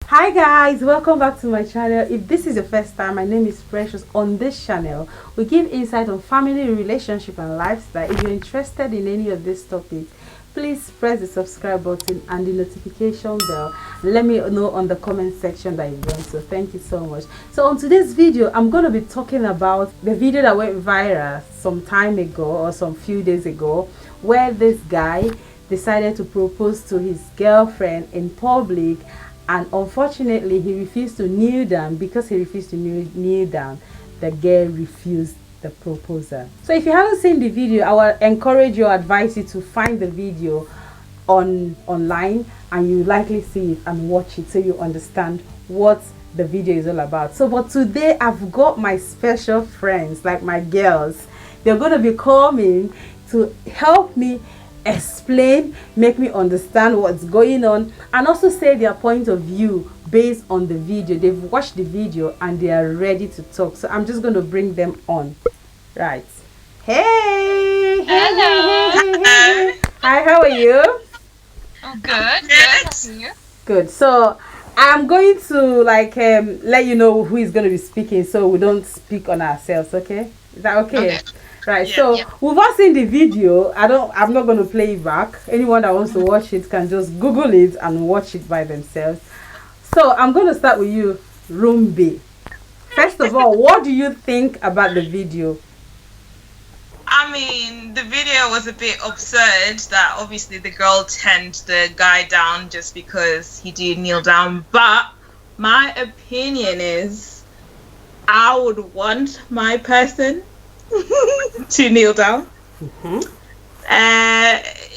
Hi guys, welcome back to my channel. If this is your first time, my name is Precious. On this channel we give insight on family, relationship and lifestyle. If you're interested in any of these topics, please press the subscribe button and the notification bell. Let me know on the comment section that you've done so. Thank you so much. So on today's video, I'm going to be talking about the video that went viral some time ago or some few days ago, where this guy decided to propose to his girlfriend in public, and unfortunately he refused to kneel down. Because he refused to kneel down, the girl refused the proposal. So if you haven't seen the video, I will encourage you, advise you to find the video online, and you likely see it and watch it so you understand what the video is all about. So but today I've got my special friends, like my girls. They're going to be coming to help me explain, make me understand what's going on, and also say their point of view based on the video. They've watched the video and they are ready to talk. So I'm just going to bring them on. Right. Hey. Hello. Hey. Hi, how are you? Oh, good. How are you? Good. So I'm going to let you know who is going to be speaking, so we don't speak on ourselves. Okay, is that okay? Right. Yeah, so we've all seen the video. I'm not going to play it back. Anyone that wants to watch it can just Google it and watch it by themselves. So I'm going to start with you, Rumbi. First of all, what do you think about the video? I mean, the video was a bit absurd that obviously the girl turned the guy down just because he did kneel down. But my opinion is I would want my person to kneel down.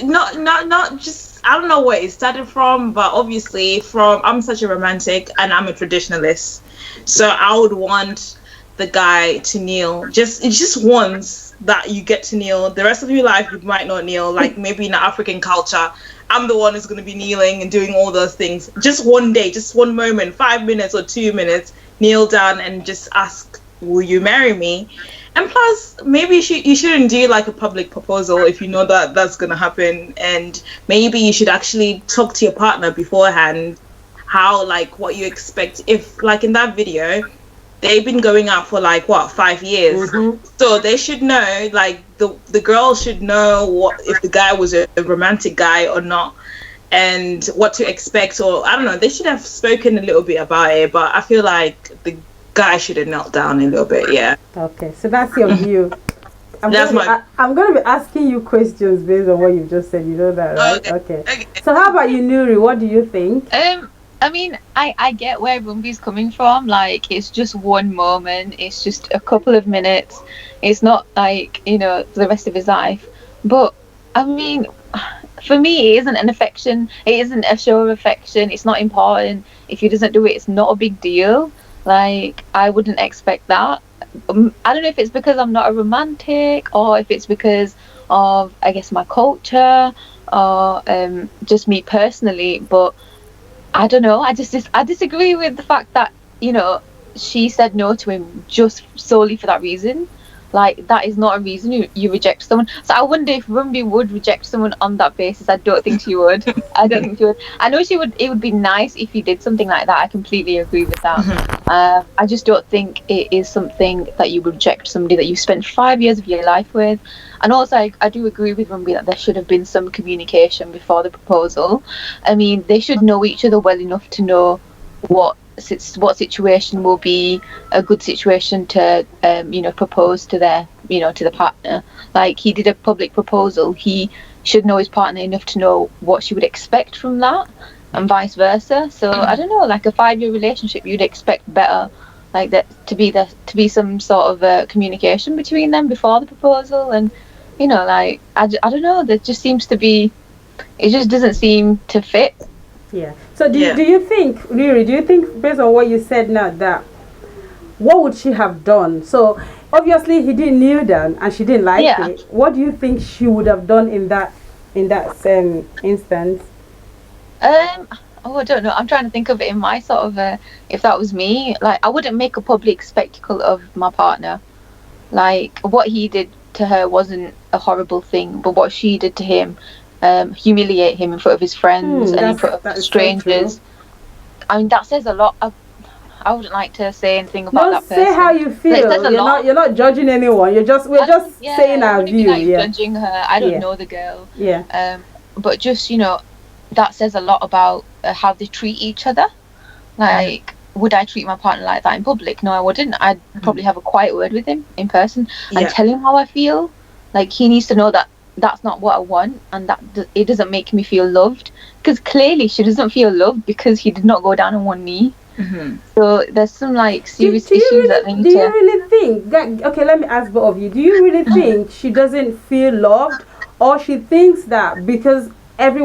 Not just, I don't know where it started from, but obviously I'm such a romantic and I'm a traditionalist, so I would want the guy to kneel. It's just once that you get to kneel. The rest of your life you might not kneel. Like maybe in African culture, I'm the one who's going to be kneeling and doing all those things. Just one day, just one moment, 5 minutes or 2 minutes, kneel down and just ask, will you marry me? And plus, maybe you shouldn't do like a public proposal if you know that that's going to happen. And maybe you should actually talk to your partner beforehand, what you expect. If like in that video, they've been going out for 5 years. So they should know, the girl should know what if the guy was a romantic guy or not, and what to expect. Or I don't know, they should have spoken a little bit about it. But I feel like the guy should have knelt down a little bit. Yeah. Okay, so that's your view. I'm going to be asking you questions based on what you've just said. You know that, right? Okay. So how about you, Nuri? What do you think? I mean, I get where Rumbi's coming from. Like, it's just one moment. It's just a couple of minutes. It's not for the rest of his life. But, I mean, for me, it isn't an affection. It isn't a show of affection. It's not important. If he doesn't do it, it's not a big deal. Like, I wouldn't expect that. I don't know if it's because I'm not a romantic, or if it's because of, I guess, my culture, or just me personally. But I don't know. I disagree with the fact that she said no to him just solely for that reason. Like, that is not a reason you reject someone. So I wonder if Rumbi would reject someone on that basis. I don't think she would. I don't think she would. I know she would. It would be nice if he did something like that. I completely agree with that. I just don't think it is something that you would reject somebody that you spent 5 years of your life with. And also, I do agree with Rumbi that there should have been some communication before the proposal. I mean, they should know each other well enough to know what situation will be a good situation to propose to their to the partner. Like, he did a public proposal, he should know his partner enough to know what she would expect from that, and vice versa. So I don't know, like a 5-year relationship, you'd expect better, like that to be some sort of communication between them before the proposal. And I don't know, there just seems to be, it just doesn't seem to fit. Yeah. So do you think, Riri, based on what you said now, that what would she have done? So obviously he didn't kneel down and she didn't like it. What do you think she would have done in that instance? I don't know. I'm trying to think of it in my sort of if that was me, like, I wouldn't make a public spectacle of my partner. Like, what he did to her wasn't a horrible thing, but what she did to him, humiliate him in front of his friends and in front of strangers. I mean, that says a lot. I wouldn't like to say anything about No, that person. say how you But it feel. says a lot. You're not judging anyone. We're just Yeah, saying I our wouldn't be view. like Yeah. judging her. I don't Yeah. know the girl. Yeah. But just, that says a lot about how they treat each other. Like, would I treat my partner like that in public? No, I wouldn't. I'd probably have a quiet word with him in person and tell him how I feel. Like, he needs to know that that's not what I want, and that it doesn't make me feel loved. Because clearly she doesn't feel loved because he did not go down on one knee. So there's some like serious issues that they need Do you really think that? Okay, let me ask both of you. Do you really think she doesn't feel loved, or she thinks that because every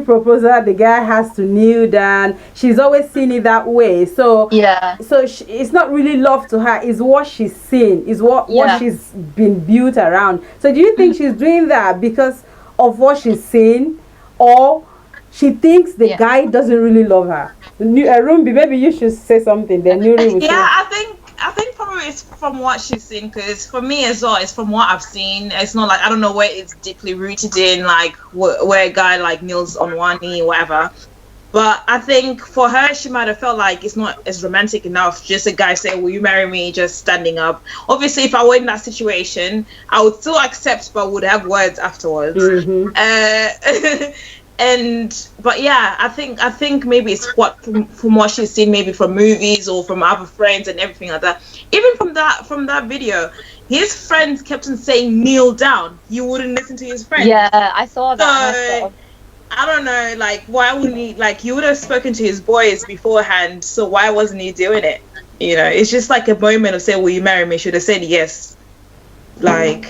proposal the guy has to kneel down, she's always seen it that way. So Yeah. so it's not really love to her. It's what she's seen. Is what she's been built around. So do you think she's doing that because of what she's seen, or she thinks the guy doesn't really love her? Rumbi, maybe you should say something. Then Nuri will say. I think probably it's from what she's seen, because for me as well, it's from what I've seen. It's not like, I don't know where it's deeply rooted in, like where a guy like kneels on one knee or whatever. But I think for her, she might have felt like it's not as romantic enough. Just a guy saying, "Will you marry me?" Just standing up. Obviously, if I were in that situation, I would still accept, but would have words afterwards. But yeah, I think maybe it's from what she's seen, maybe from movies or from other friends and everything like that. Even from that video, his friends kept on saying kneel down. You wouldn't listen to his friends. Yeah, I saw that. So, I don't know, like, why wouldn't he? Like, you would have spoken to his boys beforehand, so why wasn't he doing it? It's just like a moment of saying, "Will you marry me?" Should have said yes. Like,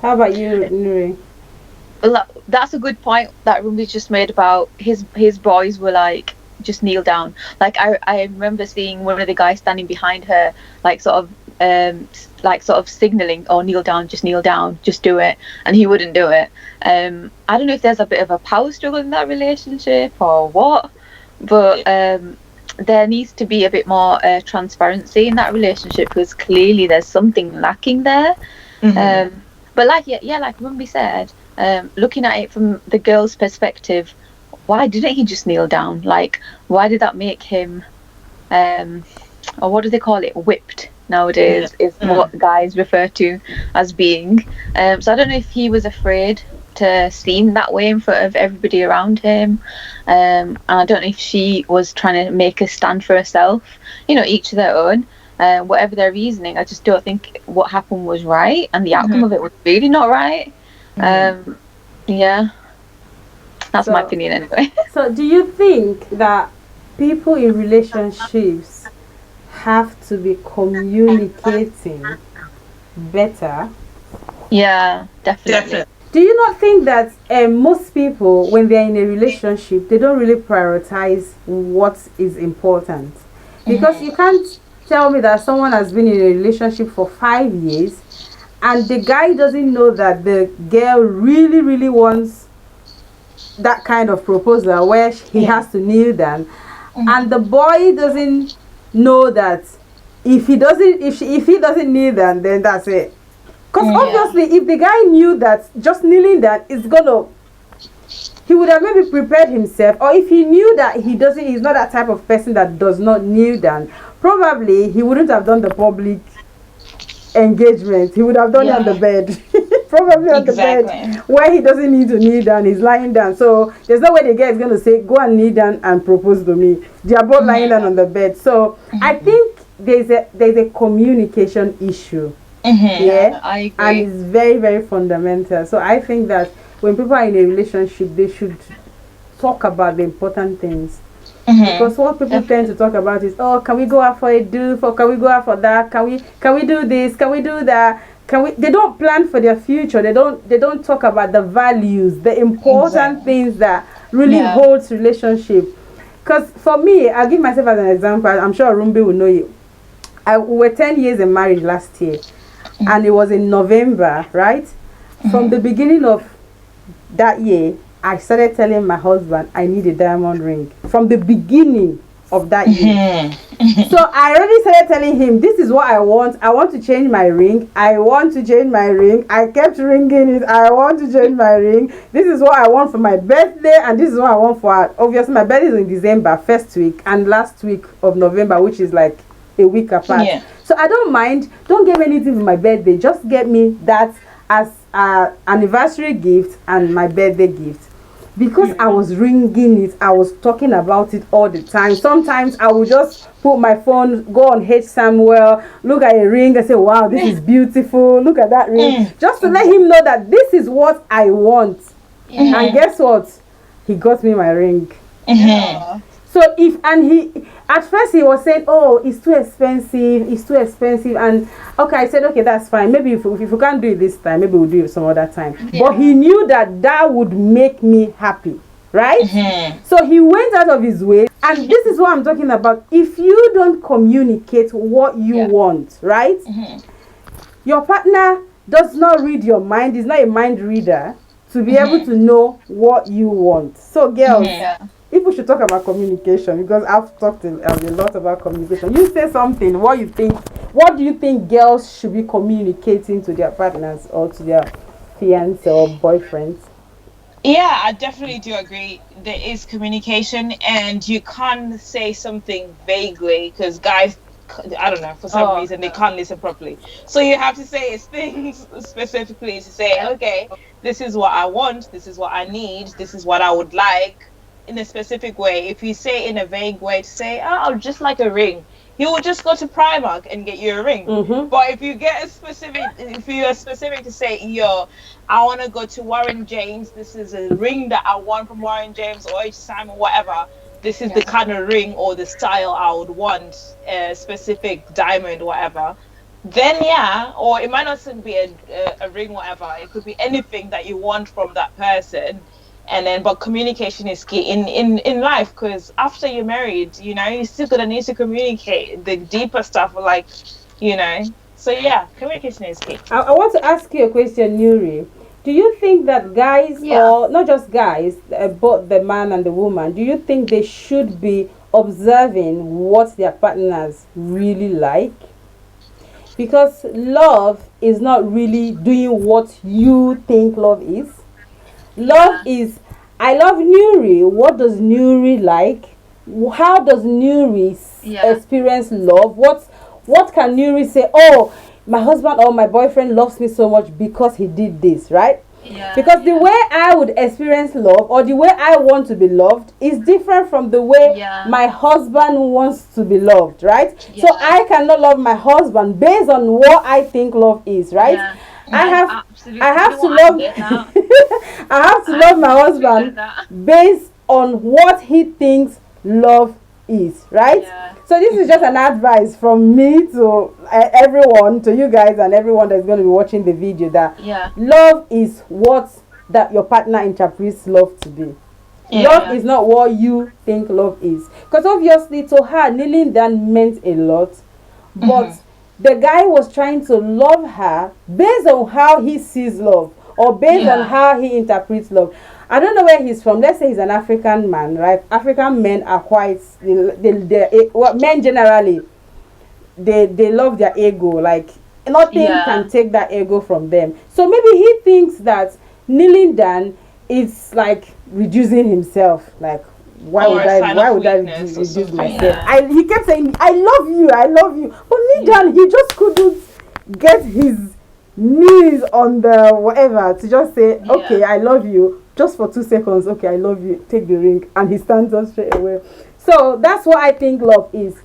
How about you, Nuri? That's a good point that Rumbi's just made about his boys were like, just kneel down. Like, I remember seeing one of the guys standing behind her, like sort of signaling, "Oh, kneel down, just do it," and he wouldn't do it. I don't know if there's a bit of a power struggle in that relationship or what, but there needs to be a bit more transparency in that relationship, because clearly there's something lacking there. But like Rumbi said, looking at it from the girl's perspective, why didn't he just kneel down? Like, why did that make him, or what do they call it, whipped nowadays, is what guys refer to as being. So I don't know if he was afraid to seem that way in front of everybody around him, and I don't know if she was trying to make a stand for herself. Each their own. Whatever their reasoning, I just don't think what happened was right, and the outcome of it was really not right. Yeah, that's my opinion anyway. So do you think that people in relationships have to be communicating better? Yeah, definitely. Do you not think that most people, when they're in a relationship, they don't really prioritize what is important? Because you can't tell me that someone has been in a relationship for 5 years and the guy doesn't know that the girl really, really wants that kind of proposal where he has to kneel down, and the boy doesn't know that if he doesn't kneel down, then that's it. Because obviously, if the guy knew that just kneeling down is he would have maybe prepared himself. Or if he knew that he's not that type of person that does not kneel down, probably he wouldn't have done the public engagement. He would have done it on the bed. Probably on the bed where he doesn't need to kneel down. He's lying down. So there's no way the guy is going to say, "Go and kneel down and propose to me." They are both lying down on the bed. So I think there's a communication issue. Yeah, I agree. And it's very, very fundamental. So I think that when people are in a relationship, they should talk about the important things. Because what people tend to talk about is, "Oh, can we go out for a do? Can we go out for that? Can we do this? Can we do that? They don't plan for their future. They don't talk about the values, the important things that really holds relationship. Because for me, I'll give myself as an example. I'm sure Rumbi will know you. We were 10 years in marriage last year, and it was in November, right? From the beginning of that year, I started telling my husband I need a diamond ring. From the beginning, of that year. Mhm. So I already started telling him, this is what I want. I want to change my ring. I want to change my ring. I kept ringing it. I want to change my ring. This is what I want for my birthday, and this is what I want for, obviously my birthday is in December, first week, and last week of November, which is like a week apart. Yeah. So I don't mind. Don't get me anything for my birthday. Just get me that as anniversary gift and my birthday gift. Because I was ringing it, I was talking about it all the time. Sometimes I would just put my phone, go on H Samuel, look at a ring and say, wow, this is beautiful. Look at that ring. Just to let him know that this is what I want. And guess what? He got me my ring. So at first he was saying, oh, it's too expensive, and okay, I said, okay, that's fine, maybe if we can't do it this time, maybe we'll do it some other time. But he knew that would make me happy, right? So he went out of his way, and this is what I'm talking about. If you don't communicate what you want, right, your partner does not read your mind, is not a mind reader to be able to know what you want. So girls, people should talk about communication, because I've talked a lot about communication. You say something. What do you think girls should be communicating to their partners or to their fiancé or boyfriends? Yeah, I definitely do agree. There is communication, and you can't say something vaguely, because guys, I don't know, for some reason they can't listen properly. So you have to say things specifically to say, okay, this is what I want, this is what I need, this is what I would like, in a specific way. If you say in a vague way to say, oh, I'll just like a ring, he will just go to Primark and get you a ring. But if you get if you are specific to say, yo, I want to go to Warren James, this is a ring that I want from Warren James or H. Simon, whatever, this is the kind of ring or the style I would want, a specific diamond, whatever, then or it might not be a ring, whatever, it could be anything that you want from that person. And then, but communication is key in life, because after you're married, you're still gonna need to communicate the deeper stuff, like, So communication is key. I want to ask you a question, Nuri. Do you think that guys, or not just guys, both the man and the woman, do you think they should be observing what their partners really like? Because love is not really doing what you think love is. Love is, I love Nuri. What does Nuri like? How does Nuri experience love? What can Nuri say? Oh, my husband or my boyfriend loves me so much because he did this, right? Because the way I would experience love, or the way I want to be loved, is different from the way my husband wants to be loved, right? So I cannot love my husband based on what I think love is, right? I have to love I have to love my husband based on what he thinks love is, right? So this is just an advice from me to everyone, to you guys and everyone that's going to be watching the video, that love is what that your partner interprets love to be. Love is not what you think love is. Because obviously to her, kneeling down meant a lot, but the guy was trying to love her based on how he sees love, or based on how he interprets love. I don't know where he's from. Let's say he's an African man, right? African men are quite, men generally, they love their ego. Like, nothing can take that ego from them. So maybe he thinks that kneeling down is like reducing himself. Like, why would I reduce myself? He kept saying, I love you. But kneel down, he just couldn't get his knees on the whatever to just say, okay, I love you, just for 2 seconds. Okay, I love you, take the ring, and he stands up straight away. So that's what I think love is.